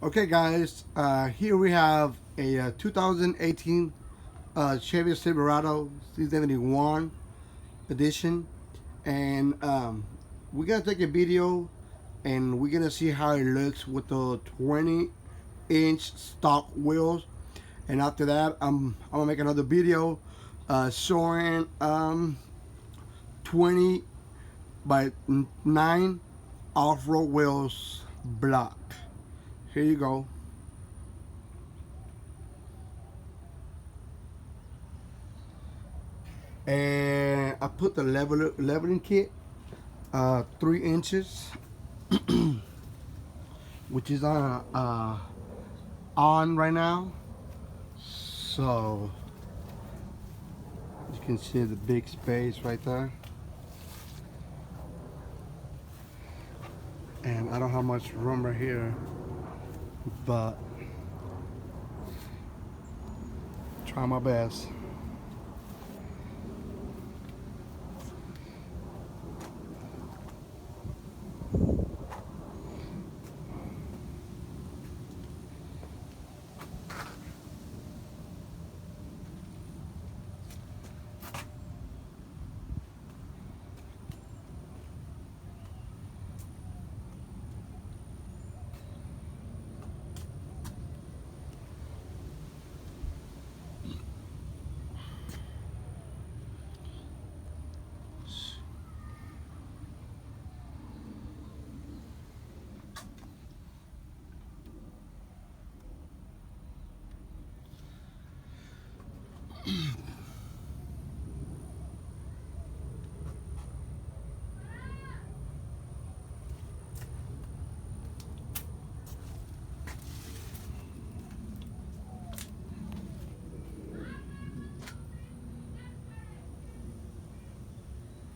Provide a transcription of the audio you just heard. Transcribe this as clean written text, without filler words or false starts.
Okay, guys, here we have a 2018 Chevy Silverado Z71 edition, and we're gonna take a video, and we're gonna see how it looks with the 20-inch stock wheels. And after that, I'm gonna make another video showing 20 by 9 off-road wheels block. Here you go. And I put the leveling kit 3 inches which is on right now, so you can see the big space right there, and I don't have much room right here, but try my best.